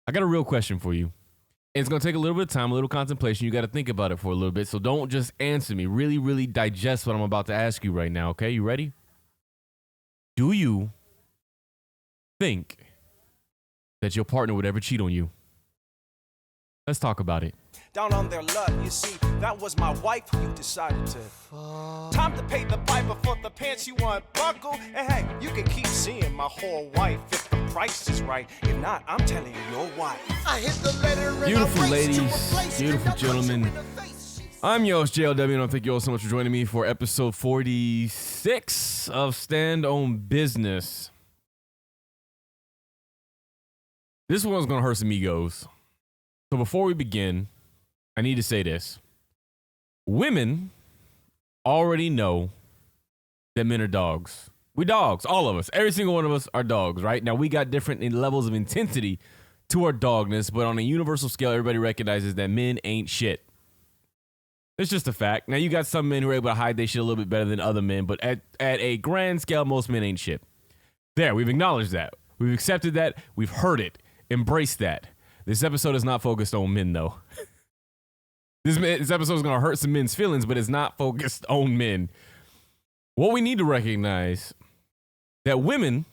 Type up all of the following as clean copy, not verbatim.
I got a real question for you. It's going to take a little bit of time, a little contemplation. You got to think about it for a little bit. So don't just answer me. Really, really digest what I'm about to ask you right now, okay? You ready? Do you think that your partner would ever cheat on you? Let's talk about it. Down on their luck, you see, that was my wife who you decided to. Time to pay the piper for the pants you unbuckle. And hey, you can keep seeing my whole wife if the price is right. If not, I'm telling your wife. I hit the letter. Beautiful ladies, beautiful gentlemen. I'm your host, JLW, and I thank you all so much for joining me for episode 46 of Stand on Business. This one's going to hurt some egos. So before we begin, I need to say this. Women already know that men are dogs. We dogs, all of us. Every single one of us are dogs, right? Now, we got different levels of intensity to our dogness, but on a universal scale, everybody recognizes that men ain't shit. It's just a fact. Now, you got some men who are able to hide their shit a little bit better than other men, but at a grand scale, most men ain't shit. There, we've acknowledged that. We've accepted that. We've heard it. Embraced that. This episode is not focused on men, though. This episode is going to hurt some men's feelings, but it's not focused on men. What we need to recognize that women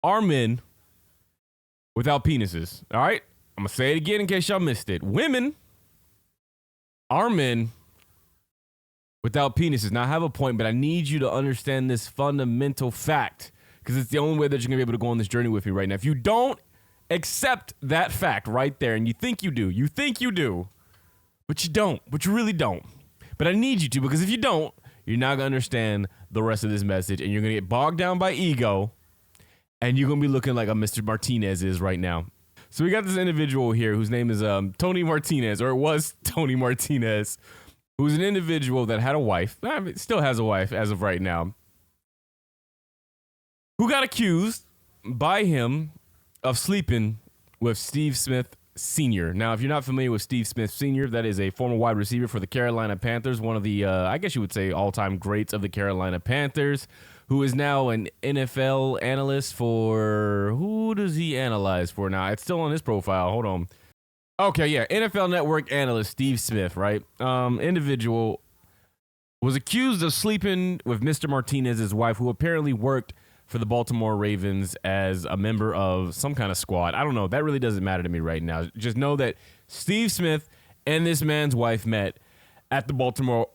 are men without penises. All right? I'm going to say it again in case y'all missed it. Women are men without penises. Now, I have a point, but I need you to understand this fundamental fact because it's the only way that you're going to be able to go on this journey with me right now. If you don't accept that fact right there, and you think you do, but you don't, but you really don't. But I need you to, because if you don't, you're not going to understand the rest of this message, and you're going to get bogged down by ego, and you're going to be looking like a Mr. Martinez is right now. So we got this individual here whose name is Tony Martinez, or it was Tony Martinez, who's an individual that had a wife, still has a wife as of right now, who got accused by him of sleeping with Steve Smith Sr. Now, if you're not familiar with Steve Smith Sr., that is a former wide receiver for the Carolina Panthers, one of the, I guess you would say, all-time greats of the Carolina Panthers, who is now an NFL analyst for, who does he analyze for now? It's still on his profile. Hold on. Okay, yeah, NFL Network analyst Steve Smith, right? Individual was accused of sleeping with Mr. Martinez's wife, who apparently worked for the Baltimore Ravens as a member of some kind of squad. I don't know. That really doesn't matter to me right now. Just know that Steve Smith and this man's wife met at the Baltimore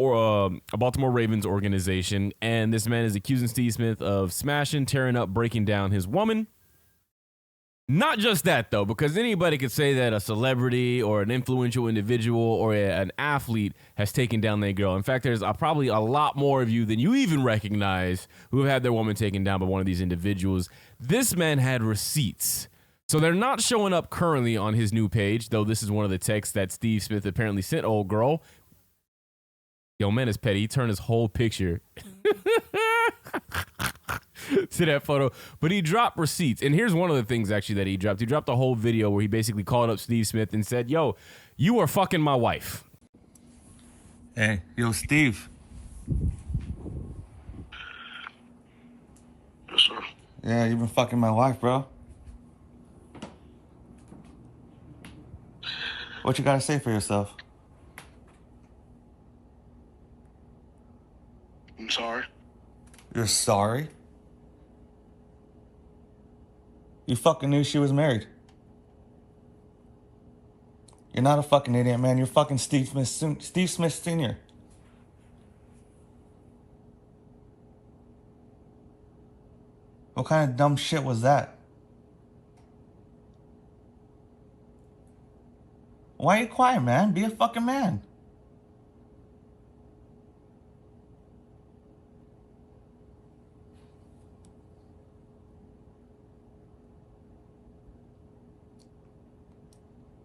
Ravens organization, and this man is accusing Steve Smith of smashing, tearing up, breaking down his woman. Not just that, though, because anybody could say that a celebrity or an influential individual or an athlete has taken down their girl. In fact, there's probably a lot more of you than you even recognize who have had their woman taken down by one of these individuals. This man had receipts. So they're not showing up currently on his new page, though this is one of the texts that Steve Smith apparently sent old girl. Yo, man is petty. He turned his whole picture to that photo, but he dropped receipts. And here's one of the things actually that he dropped. He dropped a whole video where he basically called up Steve Smith and said, yo, you are fucking my wife. Hey, yo, Steve. Yes, sir. Yeah, you've been fucking my wife, bro. What you gotta say for yourself? I'm sorry. You're sorry? You fucking knew she was married. You're not a fucking idiot, man. You're fucking Steve Smith Sr. What kind of dumb shit was that? Why are you quiet, man? Be a fucking man.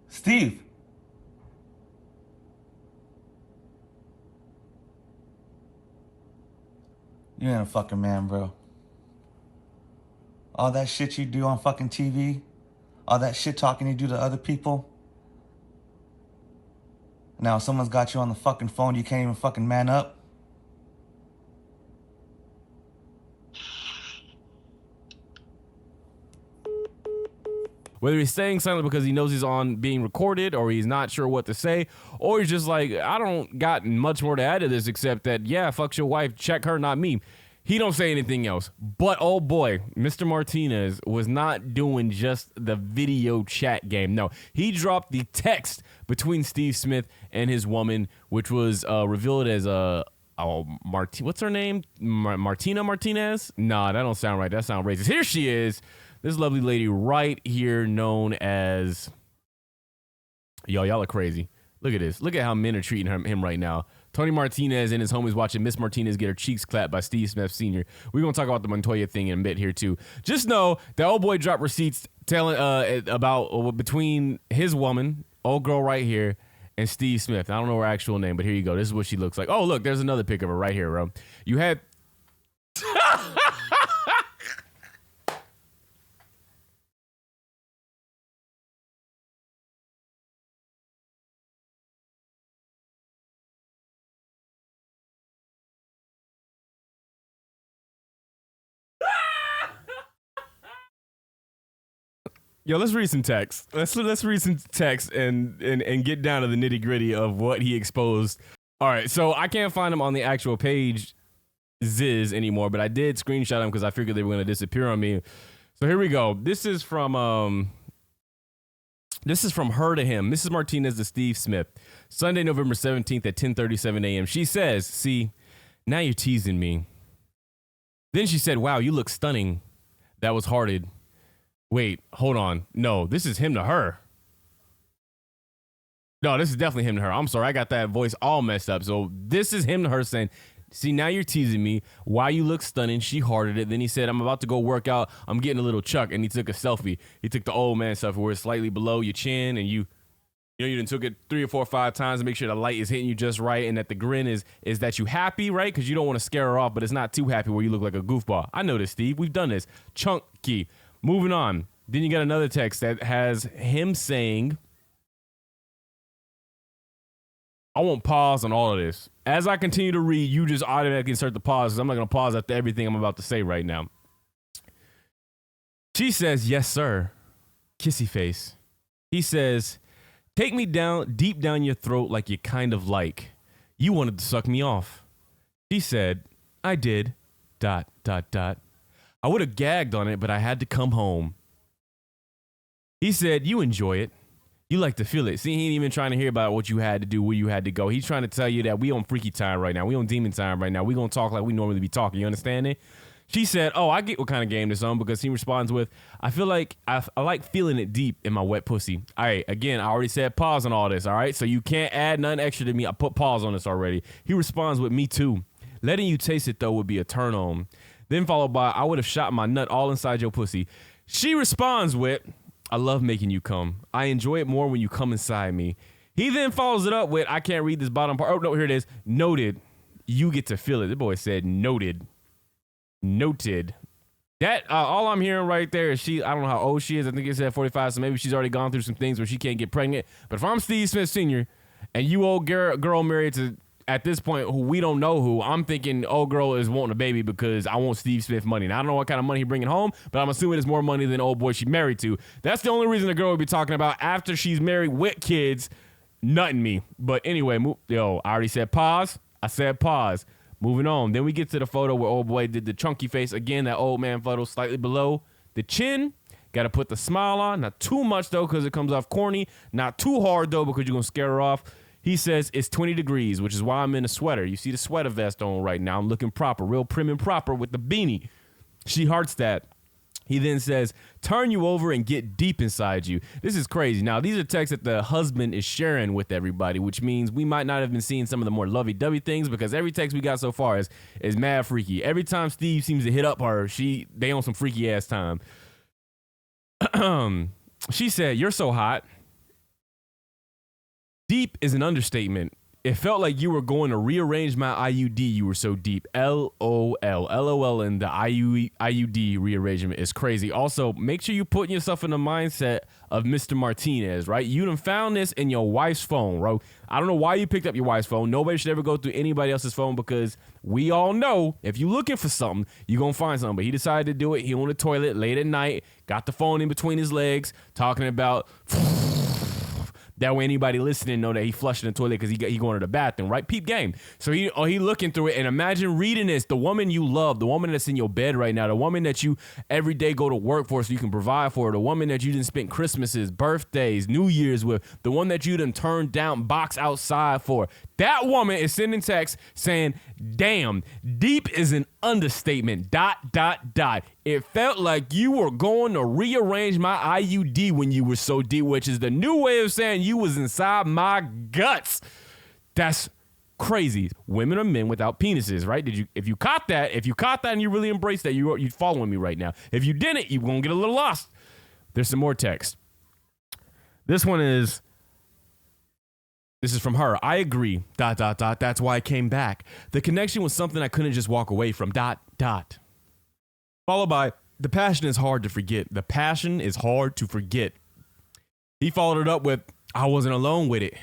Steve. You ain't a fucking man, bro. All that shit you do on fucking TV, all that shit talking you do to other people. Now someone's got you on the fucking phone, you can't even fucking man up. Whether he's staying silent because he knows he's on being recorded or he's not sure what to say, or he's just like, I don't got much more to add to this except that, yeah, fuck your wife, check her, not me. He don't say anything else. But, oh boy, Mr. Martinez was not doing just the video chat game. No, he dropped the text between Steve Smith and his woman, which was revealed as what's her name? Martina Martinez? Nah, that don't sound right. That sounds racist. Here she is. This lovely lady right here known as... Y'all are crazy. Look at this. Look at how men are treating him right now. Tony Martinez and his homies watching Miss Martinez get her cheeks clapped by Steve Smith Sr. We're going to talk about the Montoya thing in a bit here, too. Just know that old boy dropped receipts telling about between his woman, old girl right here, and Steve Smith. I don't know her actual name, but here you go. This is what she looks like. Oh, look, there's another pic of her right here, bro. You had... Yo, let's read some text. Let's read some text and get down to the nitty gritty of what he exposed. All right, so I can't find him on the actual page Ziz anymore, but I did screenshot him because I figured they were going to disappear on me. So here we go. This is from her to him. Mrs. Martinez to Steve Smith. Sunday, November 17th at 10:37 a.m. She says, "See, now you're teasing me." Then she said, "Wow, you look stunning." That was hearted. Wait, hold on. No, this is him to her. No, this is definitely him to her. I'm sorry, I got that voice all messed up. So this is him to her saying, "See, now you're teasing me. Why you look stunning." She hearted it. Then he said, "I'm about to go work out. I'm getting a little chuck." And he took a selfie. He took the old man selfie where it's slightly below your chin and you done took it 3 or 4 or 5 times to make sure the light is hitting you just right and that the grin is that you happy, right? Because you don't want to scare her off, but it's not too happy where you look like a goofball. I know this, Steve. We've done this. Chunky. Moving on. Then you got another text that has him saying, I won't pause on all of this. As I continue to read, you just automatically insert the pause. I'm not going to pause after everything I'm about to say right now. She says, "Yes, sir." Kissy face. He says, "Take me down, deep down your throat like you kind of like. You wanted to suck me off." She said, "I did, ... I would have gagged on it, but I had to come home." He said, "You enjoy it. You like to feel it." See, he ain't even trying to hear about what you had to do, where you had to go. He's trying to tell you that we on freaky time right now. We on demon time right now. We going to talk like we normally be talking. You understand it? She said, "Oh, I get what kind of game this on," because he responds with, "I feel like I like feeling it deep in my wet pussy." All right, again, I already said pause on all this, all right? So you can't add nothing extra to me. I put pause on this already. He responds with, "Me too. Letting you taste it, though, would be a turn on." Then followed by, "I would have shot my nut all inside your pussy." She responds with, "I love making you come. I enjoy it more when you come inside me." He then follows it up with, I can't read this bottom part. Oh, no, here it is. "Noted. You get to feel it." The boy said noted. Noted. That, all I'm hearing right there is I don't know how old she is. I think it said 45, so maybe she's already gone through some things where she can't get pregnant. But if I'm Steve Smith Sr. and you old girl married to, at this point, who we don't know who, I'm thinking old girl is wanting a baby because I want Steve Smith money. Now, I don't know what kind of money he bringing home, but I'm assuming it's more money than old boy she married to. That's the only reason the girl would be talking about after she's married with kids, nutting me. But anyway, I already said pause. I said pause. Moving on. Then we get to the photo where old boy did the chunky face. Again, that old man photo slightly below the chin. Got to put the smile on. Not too much, though, because it comes off corny. Not too hard, though, because you're going to scare her off. He says it's 20 degrees, which is why I'm in a sweater. You see the sweater vest on right now. I'm looking proper, real prim and proper with the beanie. She hearts that. He then says, "Turn you over and get deep inside you." This is crazy. Now, these are texts that the husband is sharing with everybody, which means we might not have been seeing some of the more lovey-dovey things because every text we got so far is mad freaky. Every time Steve seems to hit up her, they on some freaky-ass time. She said, "You're so hot." Deep is an understatement. It felt like you were going to rearrange my IUD. You were so deep. LOL. LOL in the IUD rearrangement is crazy. Also, make sure you put yourself in the mindset of Mr. Martinez, right? You done found this in your wife's phone, bro. I don't know why you picked up your wife's phone. Nobody should ever go through anybody else's phone because we all know if you're looking for something, you're going to find something. But he decided to do it. He on the toilet late at night, got the phone in between his legs, talking about... That way anybody listening know that he flushing the toilet because he going to the bathroom, right? Peep game. So he looking through it, and imagine reading this. The woman you love, the woman that's in your bed right now, the woman that you every day go to work for so you can provide for her, the woman that you done spent Christmases, birthdays, New Year's with, the one that you done turned down box outside for. That woman is sending text saying, damn, deep is an understatement, ... It felt like you were going to rearrange my IUD when you were so deep, which is the new way of saying you was inside my guts. That's crazy. Women are men without penises, right? If you caught that and you really embraced that, you're following me right now. If you didn't, you're going to get a little lost. There's some more text. This is from her. I agree, ... That's why I came back. The connection was something I couldn't just walk away from, ... Followed by, the passion is hard to forget. The passion is hard to forget. He followed it up with, I wasn't alone with it.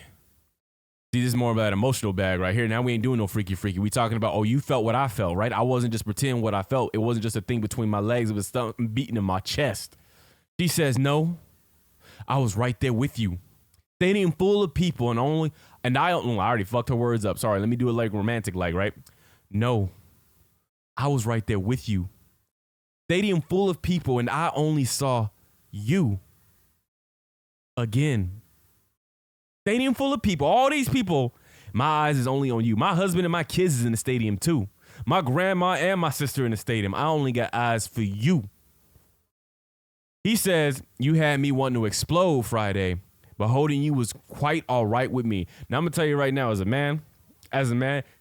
See, this is more of that emotional bag right here. Now we ain't doing no freaky. We talking about, oh, you felt what I felt, right? I wasn't just pretending what I felt. It wasn't just a thing between my legs. It was something beating in my chest. She says, no, I was right there with you. Stadium full of people and I already fucked her words up. Sorry, let me do it like romantic, like, right? No, I was right there with you. Stadium full of people and I only saw you. Again. Stadium full of people, all these people, my eyes is only on you. My husband and my kids is in the stadium too. My grandma and my sister in the stadium. I only got eyes for you. He says, you had me wanting to explode Friday, but holding you was quite all right with me. Now I'm going to tell you right now, as a man,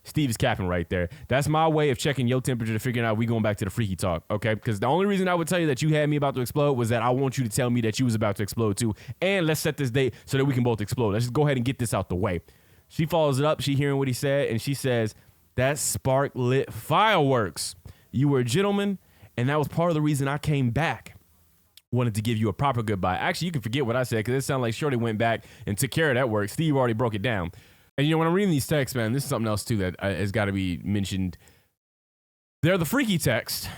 Steve is capping right there. That's my way of checking your temperature to figuring out we going back to the freaky talk, okay? Because the only reason I would tell you that you had me about to explode was that I want you to tell me that you was about to explode too. And let's set this date so that we can both explode. Let's just go ahead and get this out the way. She follows it up. She hearing what he said, and she says, that spark lit fireworks. You were a gentleman, and that was part of the reason I came back. Wanted to give you a proper goodbye. Actually, you can forget what I said because it sounded like Shorty went back and took care of that work. Steve already broke it down. And, when I'm reading these texts, man, this is something else, too, that has got to be mentioned. They're the freaky text,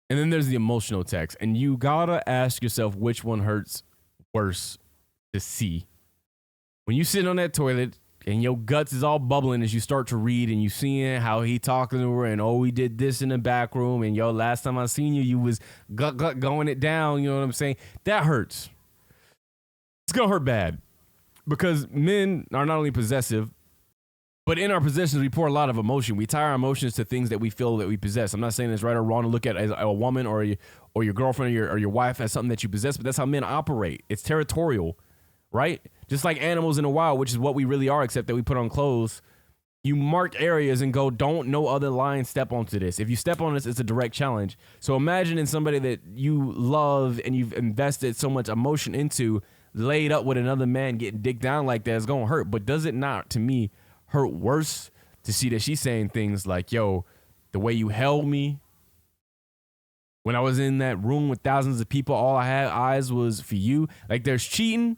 and then there's the emotional text. And you got to ask yourself which one hurts worse to see. When you sit on that toilet and your guts is all bubbling as you start to read and you seeing how he talking to her and, oh, we did this in the back room and, yo, last time I seen you, you was going it down, you know what I'm saying? That hurts. It's going to hurt bad. Because men are not only possessive, but in our possessions, we pour a lot of emotion. We tie our emotions to things that we feel that we possess. I'm not saying it's right or wrong to look at as a woman or your girlfriend or your wife as something that you possess, but that's how men operate. It's territorial, right? Just like animals in the wild, which is what we really are, except that we put on clothes. You mark areas and go, don't no other lion step onto this. If you step on this, it's a direct challenge. So imagine in somebody that you love and you've invested so much emotion into, laid up with another man getting dicked down like that, is gonna hurt. But does it not, to me, hurt worse to see that she's saying things like, yo, the way you held me when I was in that room with thousands of people, all I had eyes was for you. Like, there's cheating,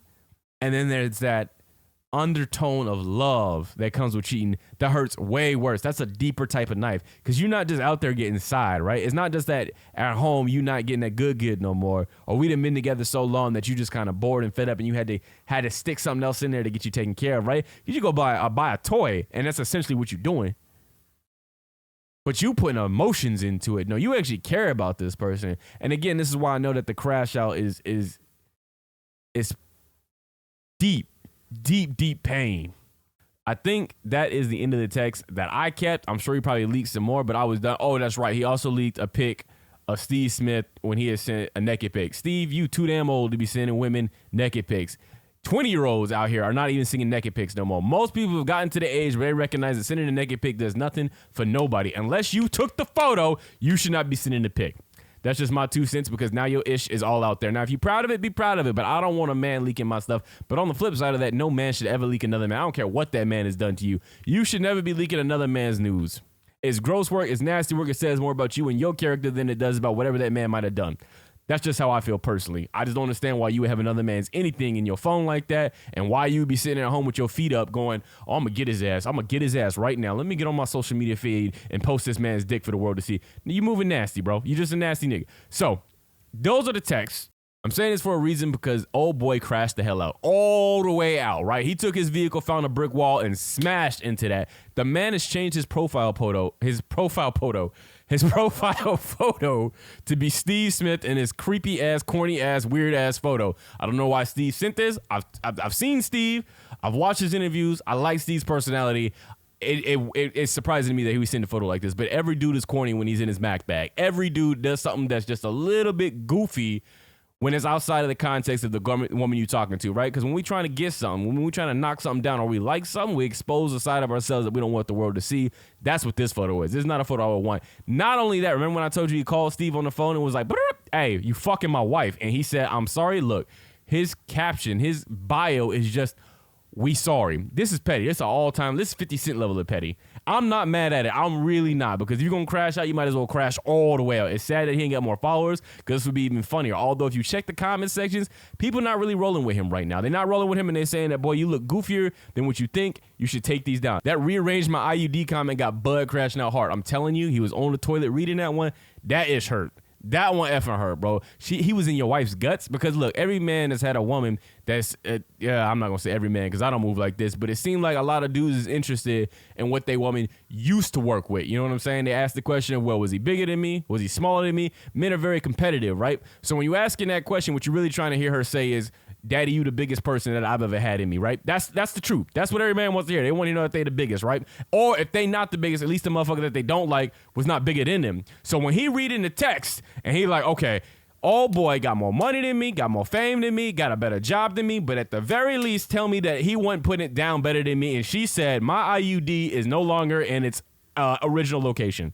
and then there's that undertone of love that comes with cheating that hurts way worse. That's a deeper type of knife, because you're not just out there getting side, right? It's not just that at home you not getting that good no more, or we done been together so long that you just kind of bored and fed up and you had to stick something else in there to get you taken care of, right? You should go buy a toy, and that's essentially what you're doing. But you putting emotions into it. No, you actually care about this person. And again, this is why I know that the crash out is deep pain. I think that is the end of the text that I kept. I'm sure he probably leaked some more, but I was done. Oh, that's right. He also leaked a pic of Steve Smith when he had sent a naked pic. Steve, you too damn old to be sending women naked pics. 20-year-olds out here are not even sending naked pics no more. Most people have gotten to the age where they recognize that sending a naked pic does nothing for nobody. Unless you took the photo, you should not be sending the pic. That's just my 2 cents because now your ish is all out there. Now, if you're proud of it, be proud of it. But I don't want a man leaking my stuff. But on the flip side of that, no man should ever leak another man. I don't care what that man has done to you. You should never be leaking another man's news. It's gross work. It's nasty work. It says more about you and your character than it does about whatever that man might have done. That's just how I feel personally. I just don't understand why you would have another man's anything in your phone like that and why you would be sitting at home with your feet up going, oh, I'm going to get his ass. I'm going to get his ass right now. Let me get on my social media feed and post this man's dick for the world to see. You moving nasty, bro. You just a nasty nigga. So those are the texts. I'm saying this for a reason because old boy crashed the hell out. All the way out, right? He took his vehicle, found a brick wall, and smashed into that. The man has changed his profile photo to be Steve Smith in his creepy ass, corny ass, weird ass photo. I don't know why Steve sent this. I've seen Steve. I've watched his interviews. I like Steve's personality. It's surprising to me that he would send a photo like this. But every dude is corny when he's in his Mac bag. Every dude does something that's just a little bit goofy when it's outside of the context of the woman you're talking to, right? Because when we're trying to get something, when we're trying to knock something down or we like something, we expose a side of ourselves that we don't want the world to see. That's what this photo is. This is not a photo I would want. Not only that, remember when I told you he called Steve on the phone and was like, hey, you fucking my wife. And he said, I'm sorry. Look, his caption, his bio is just, we sorry. This is petty. This is all-time. This is 50 Cent level of petty. I'm not mad at it. I'm really not. Because if you're going to crash out, you might as well crash all the way out. It's sad that he ain't got more followers because this would be even funnier. Although if you check the comment sections, people not really rolling with him right now. They're not rolling with him and they're saying that, boy, you look goofier than what you think. You should take these down. That rearranged my IUD comment got Bud crashing out hard. I'm telling you, he was on the toilet reading that one. That ish hurt. That one effing hurt, bro. He was in your wife's guts because, look, every man that's had a woman that's, I'm not going to say every man because I don't move like this, but it seemed like a lot of dudes is interested in what they woman used to work with. You know what I'm saying? They asked the question of, well, was he bigger than me? Was he smaller than me? Men are very competitive, right? So when you're asking that question, what you're really trying to hear her say is, Daddy, you the biggest person that I've ever had in me, right? That's the truth. That's what every man wants to hear. They want to know that they the biggest, right? Or if they not the biggest, at least the motherfucker that they don't like was not bigger than them. So when he reading the text and he like, okay, old boy got more money than me, got more fame than me, got a better job than me, but at the very least tell me that he wasn't putting it down better than me. And she said, my IUD is no longer in its original location.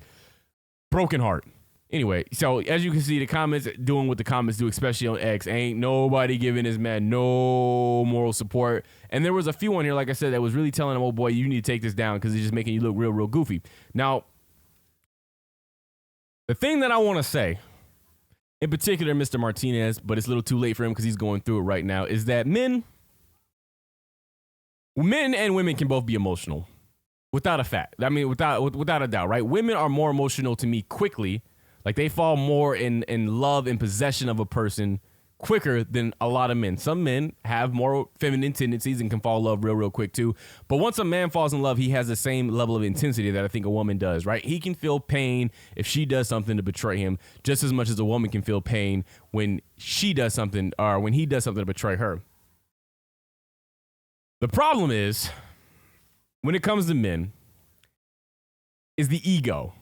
Broken heart. Anyway, so as you can see, the comments doing what the comments do, especially on X, ain't nobody giving this man no moral support. And there was a few on here, like I said, that was really telling him, oh boy, you need to take this down because it's just making you look real, real goofy. Now, the thing that I want to say, in particular, Mr. Martinez, but it's a little too late for him because he's going through it right now, is that men and women can both be emotional. Without a fact. I mean, without a doubt, right? Women are more emotional to me quickly. Like they fall more in love and possession of a person quicker than a lot of men. Some men have more feminine tendencies and can fall in love real, real quick too. But once a man falls in love, he has the same level of intensity that I think a woman does, right? He can feel pain if she does something to betray him just as much as a woman can feel pain when she does something or when he does something to betray her. The problem is, when it comes to men, is the ego.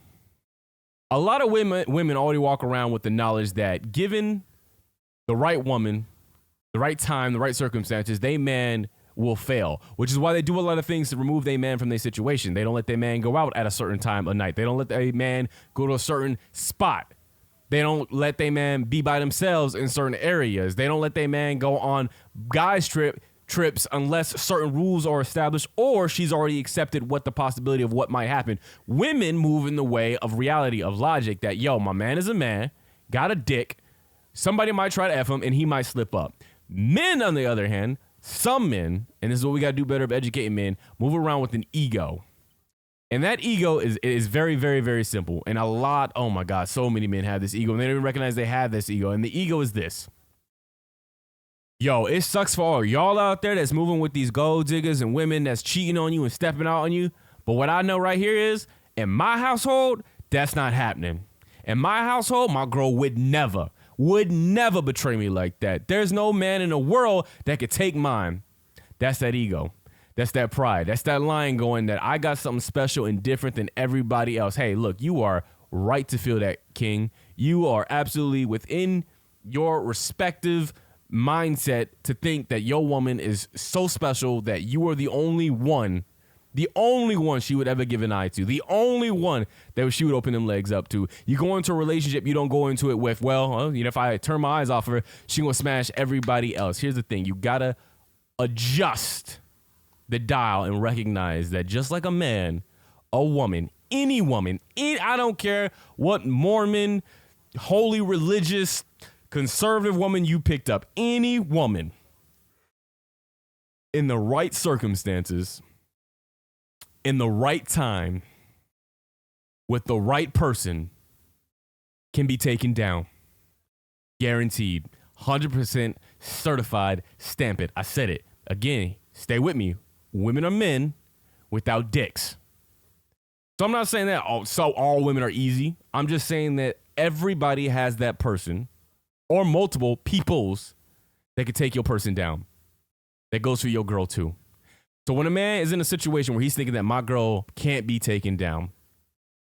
A lot of women already walk around with the knowledge that given the right woman, the right time, the right circumstances, they man will fail, which is why they do a lot of things to remove their man from their situation. They don't let their man go out at a certain time of night. They don't let their man go to a certain spot. They don't let their man be by themselves in certain areas. They don't let their man go on guys trips unless certain rules are established or she's already accepted what the possibility of what might happen. Women move in the way of reality, of logic that, yo, my man is a man, got a dick, somebody might try to F him and he might slip up. Men, on the other hand, some men, and this is what we got to do better of educating men, move around with an ego. And that ego is very, very, very simple. And oh my God, so many men have this ego and they don't even recognize they have this ego. And the ego is this. Yo, it sucks for all y'all out there that's moving with these gold diggers and women that's cheating on you and stepping out on you. But what I know right here is, in my household, that's not happening. In my household, my girl would never betray me like that. There's no man in the world that could take mine. That's that ego. That's that pride. That's that line going that I got something special and different than everybody else. Hey, look, you are right to feel that, king. You are absolutely within your respective mindset to think that your woman is so special that you are the only one The only one she would ever give an eye to. The only one that she would open them legs up to. You go into a relationship, you don't go into it with, well, if I turn my eyes off of her, she gonna smash everybody else. Here's the thing. You gotta adjust the dial and recognize that just like a man, a woman, any woman, I don't care what Mormon, holy religious, conservative woman you picked up, any woman in the right circumstances, in the right time, with the right person, can be taken down. Guaranteed. 100% certified. Stamp it. I said it. Again, stay with me. Women are men without dicks. So I'm not saying that all women are easy. I'm just saying that everybody has that person or multiple peoples that can take your person down. That goes for your girl too. So when a man is in a situation where he's thinking that my girl can't be taken down,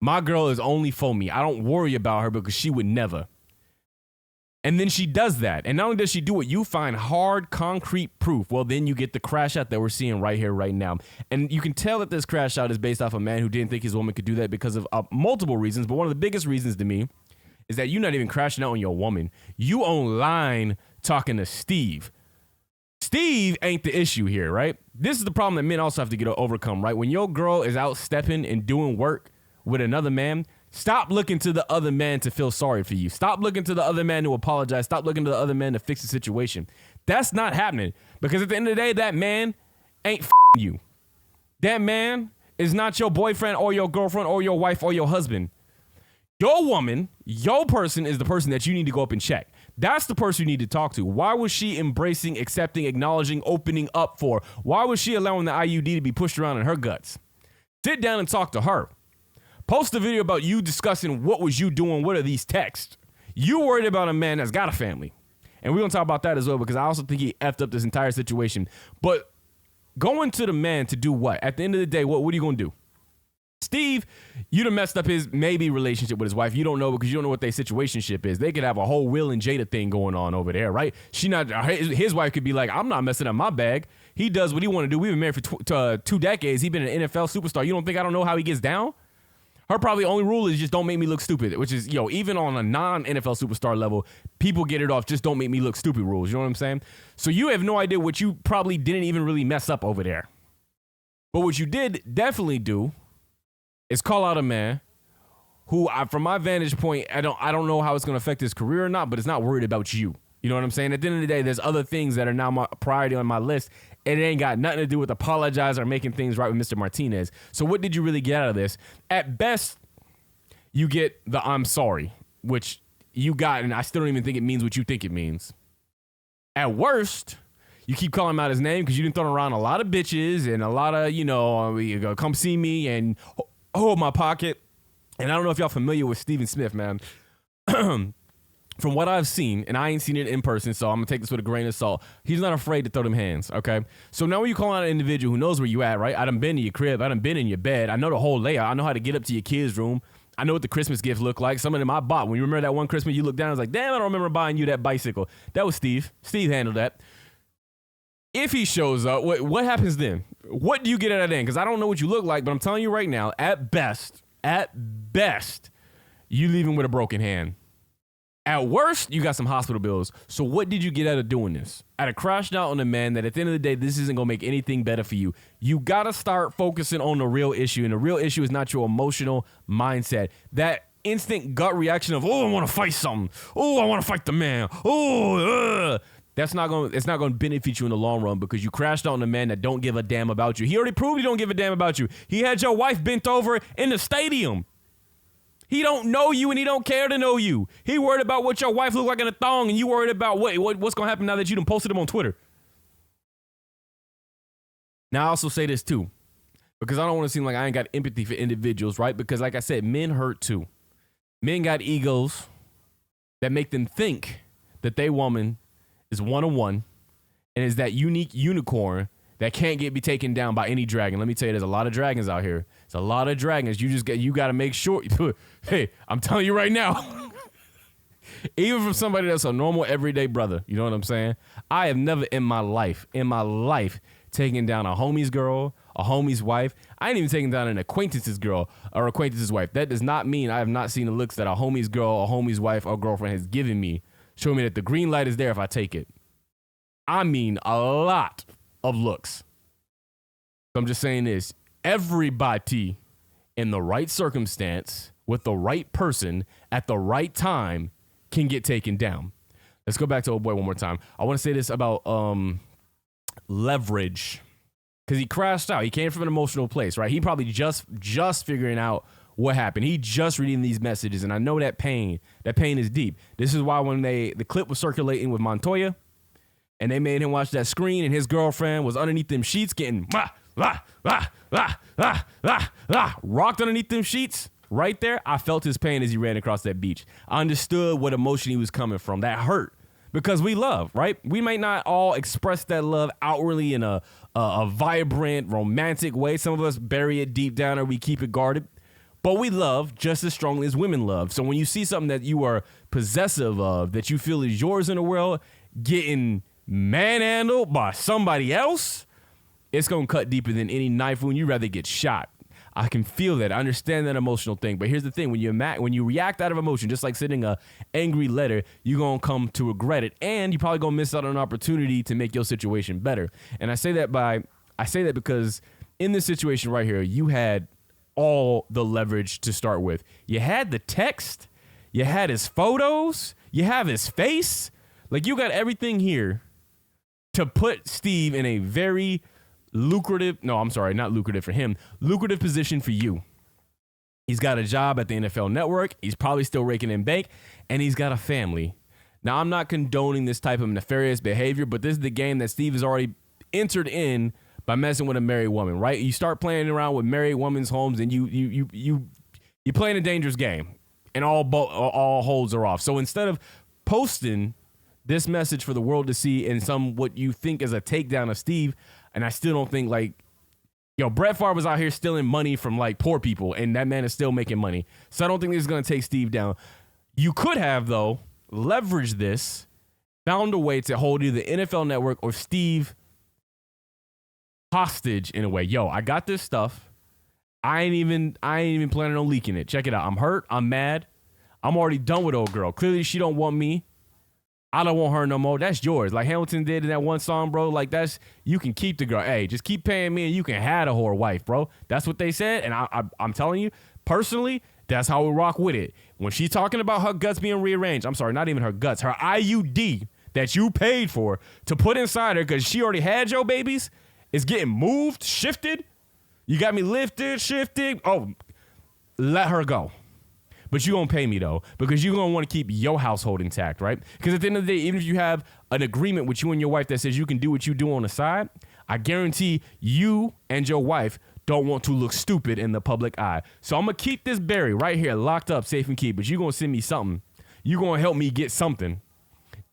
my girl is only for me, I don't worry about her because she would never. And then she does that. And not only does she do it, you find hard, concrete proof. Well, then you get the crash out that we're seeing right here, right now. And you can tell that this crash out is based off a man who didn't think his woman could do that because of multiple reasons. But one of the biggest reasons to me is that you're not even crashing out on your woman. You online talking to Steve. Steve ain't the issue here, right? This is the problem that men also have to get overcome, right? When your girl is out stepping and doing work with another man, stop looking to the other man to feel sorry for you. Stop looking to the other man to apologize. Stop looking to the other man to fix the situation. That's not happening because at the end of the day, that man ain't you. That man is not your boyfriend or your girlfriend or your wife or your husband. Your woman, your person is the person that you need to go up and check. That's the person you need to talk to. Why was she embracing, accepting, acknowledging, opening up for? Why was she allowing the IUD to be pushed around in her guts? Sit down and talk to her. Post a video about you discussing what was you doing, what are these texts. You worried about a man that's got a family. And we're going to talk about that as well because I also think he effed up this entire situation. But going to the man to do what? At the end of the day, what are you going to do? Steve, you done messed up his maybe relationship with his wife. You don't know because you don't know what their situationship is. They could have a whole Will and Jada thing going on over there, right? His wife could be like, I'm not messing up my bag. He does what he want to do. We've been married for 2 decades. He's been an NFL superstar. You don't think I don't know how he gets down? Her probably only rule is just don't make me look stupid, which is, even on a non-NFL superstar level, people get it off, just don't make me look stupid rules. You know what I'm saying? So you have no idea what you probably didn't even really mess up over there. But what you did definitely do is call out a man who, from my vantage point, I don't know how it's going to affect his career or not, but it's not worried about you. You know what I'm saying? At the end of the day, there's other things that are now my priority on my list, and it ain't got nothing to do with apologize or making things right with Mr. Martinez. So what did you really get out of this? At best, you get the I'm sorry, which you got, and I still don't even think it means what you think it means. At worst, you keep calling him out his name because you didn't throw around a lot of bitches and a lot of, come see me and hold my pocket. And I don't know if y'all familiar with Stephen Smith, man. From what I've seen, and I ain't seen it in person, so I'm going to take this with a grain of salt, he's not afraid to throw them hands, okay? So now when you call out an individual who knows where you at, right? I done been to your crib. I done been in your bed. I know the whole layout. I know how to get up to your kid's room. I know what the Christmas gift look like. Some of them I bought. When you remember that one Christmas, you looked down and was like, damn, I don't remember buying you that bicycle. That was Steve. Steve handled that. If he shows up, what happens then? What do you get out of that? Because I don't know what you look like, but I'm telling you right now, at best, you leave him with a broken hand. At worst, you got some hospital bills. So what did you get out of doing this? Out of crashing out on a man that at the end of the day, this isn't going to make anything better for you. You got to start focusing on the real issue. And the real issue is not your emotional mindset. That instant gut reaction of, I want to fight something. I want to fight the man. It's not going to benefit you in the long run because you crashed out on a man that don't give a damn about you. He already proved he don't give a damn about you. He had your wife bent over in the stadium. He don't know you and he don't care to know you. He worried about what your wife look like in a thong and you worried about what's going to happen now that you done posted him on Twitter. Now, I also say this too, because I don't want to seem like I ain't got empathy for individuals, right? Because like I said, men hurt too. Men got egos that make them think that they woman is one-on-one and is that unique unicorn that can't be taken down by any dragon. Let me tell you, there's a lot of dragons out here. It's a lot of dragons. You got to make sure. Hey, I'm telling you right now. Even from somebody that's a normal, everyday brother. You know what I'm saying? I have never in my life taking down a homie's girl, a homie's wife. I ain't even taking down an acquaintance's girl or acquaintance's wife. That does not mean I have not seen the looks that a homie's girl, a homie's wife, or girlfriend has given me, showing me that the green light is there if I take it. I mean a lot of looks. So I'm just saying this. Everybody in the right circumstance, with the right person, at the right time, can get taken down. Let's go back to old boy one more time. I want to say this about leverage, because he crashed out. He came from an emotional place, right? He probably just figuring out what happened. He just reading these messages, and I know that pain is deep. This is why when the clip was circulating with Montoya, and they made him watch that screen, and his girlfriend was underneath them sheets getting rocked underneath them sheets. Right there, I felt his pain as he ran across that beach. I understood what emotion he was coming from. That hurt. Because we love, right? We might not all express that love outwardly in a vibrant, romantic way. Some of us bury it deep down or we keep it guarded. But we love just as strongly as women love. So when you see something that you are possessive of, that you feel is yours in the world, getting manhandled by somebody else, it's going to cut deeper than any knife wound. You'd rather get shot. I can feel that. I understand that emotional thing. But here's the thing. When you react out of emotion, just like sending a angry letter, you're going to come to regret it. And you're probably going to miss out on an opportunity to make your situation better. And I say that because in this situation right here, you had all the leverage to start with. You had the text. You had his photos. You have his face. Like, you got everything here to put Steve in a very lucrative position for you. He's got a job at the NFL Network. He's probably still raking in bank, and he's got a family. Now, I'm not condoning this type of nefarious behavior, but this is the game that Steve has already entered in by messing with a married woman, right? You start playing around with married women's homes, and you playing a dangerous game, and all holds are off. So instead of posting this message for the world to see in some what you think is a takedown of Steve, and I still don't think, like, Brett Favre was out here stealing money from, like, poor people, and that man is still making money. So I don't think this is going to take Steve down. You could have, though, leveraged this, found a way to hold either the NFL Network or Steve hostage in a way. I got this stuff. I ain't even planning on leaking it. Check it out. I'm hurt. I'm mad. I'm already done with old girl. Clearly, she don't want me. I don't want her no more. That's yours. Like Hamilton did in that one song, bro. Like, you can keep the girl. Hey, just keep paying me and you can have a whore wife, bro. That's what they said. And I'm telling you, personally, that's how we rock with it. When she's talking about her guts being rearranged, I'm sorry, not even her guts, her IUD that you paid for to put inside her because she already had your babies is getting moved, shifted. You got me lifted, shifted. Oh, let her go. But you're going to pay me, though, because you're going to want to keep your household intact, right? Because at the end of the day, even if you have an agreement with you and your wife that says you can do what you do on the side, I guarantee you and your wife don't want to look stupid in the public eye. So I'm going to keep this berry right here locked up, safe and keep, but you're going to send me something. You're going to help me get something.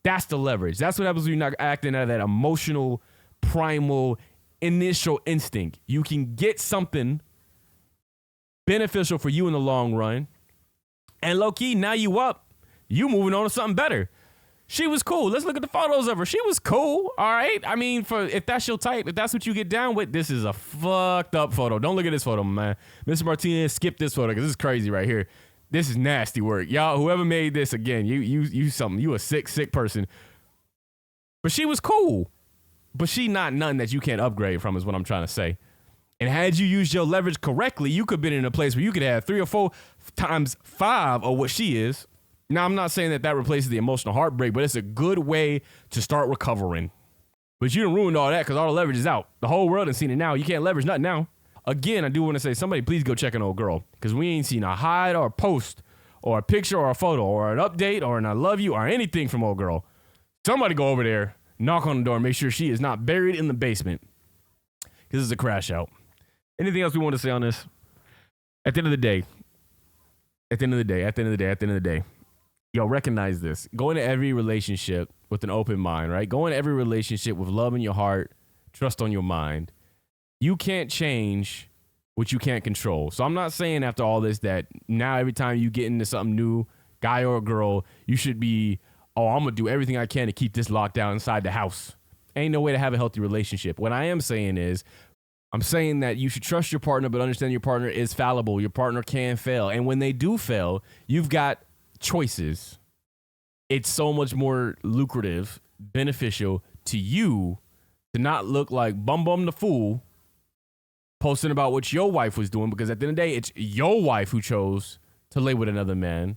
That's the leverage. That's what happens when you're not acting out of that emotional, primal, initial instinct. You can get something beneficial for you in the long run. And low-key, now you up. You moving on to something better. She was cool. Let's look at the photos of her. She was cool, all right? I mean, if that's your type, if that's what you get down with, this is a fucked up photo. Don't look at this photo, man. Mr. Martinez, skip this photo because this is crazy right here. This is nasty work. Y'all, whoever made this, again, you something. You a sick person. But she was cool. But she not nothing that you can't upgrade from is what I'm trying to say. And had you used your leverage correctly, you could have been in a place where you could have 3 or 4 times 5 of what she is. Now, I'm not saying that replaces the emotional heartbreak, but it's a good way to start recovering. But you done ruined all that because all the leverage is out. The whole world has seen it now. You can't leverage nothing now. Again, I do want to say, somebody please go check an old girl because we ain't seen a hide or a post or a picture or a photo or an update or an I love you or anything from old girl. Somebody go over there, knock on the door, and make sure she is not buried in the basement because it's a crash out. Anything else we want to say on this? At the end of the day, recognize this. Go into every relationship with an open mind, right? Go into every relationship with love in your heart, trust on your mind. You can't change what you can't control. So I'm not saying after all this that now every time you get into something new, guy or girl, you should be, I'm going to do everything I can to keep this locked down inside the house. ain't no way to have a healthy relationship. What I am saying is, I'm saying that you should trust your partner, but understand your partner is fallible. Your partner can fail. And when they do fail, you've got choices. It's so much more lucrative, beneficial to you to not look like bum the fool posting about what your wife was doing, because at the end of the day, it's your wife who chose to lay with another man,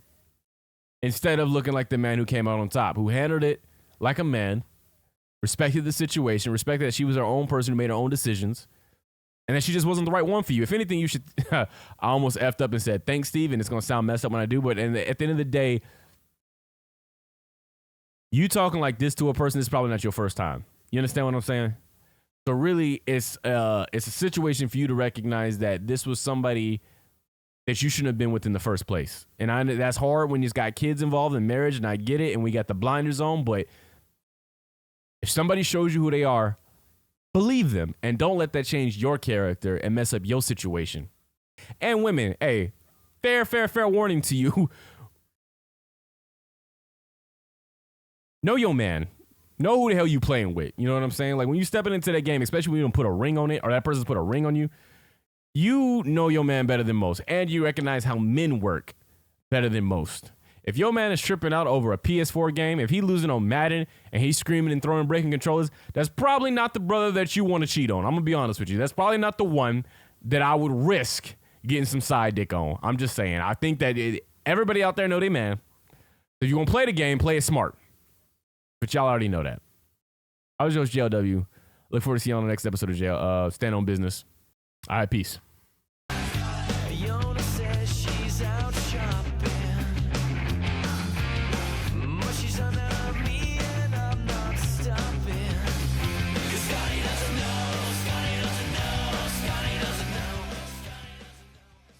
instead of looking like the man who came out on top, who handled it like a man, respected the situation, respected that she was her own person who made her own decisions, and that she just wasn't the right one for you. If anything, you should, I almost effed up and said, thanks, Steve, and it's going to sound messed up when I do, but at the end of the day, you talking like this to a person is probably not your first time. You understand what I'm saying? So really, it's a situation for you to recognize that this was somebody that you shouldn't have been with in the first place. And that's hard when you've got kids involved in marriage, and I get it, and we got the blinders on, but if somebody shows you who they are, believe them, and don't let that change your character and mess up your situation. And women, hey, fair warning to you. Know your man. Know who the hell you playing with. You know what I'm saying? Like when you stepping into that game, especially when you don't put a ring on it, or that person's put a ring on you, you know your man better than most, and you recognize how men work better than most. If your man is tripping out over a PS4 game, if he's losing on Madden and he's screaming and throwing breaking controllers, that's probably not the brother that you want to cheat on. I'm going to be honest with you. That's probably not the one that I would risk getting some side dick on. I'm just saying. I think that everybody out there know they man. If you're going to play the game, play it smart. But y'all already know that. I was your host, JLW. Look forward to seeing you on the next episode of Stand on Business. All right, peace.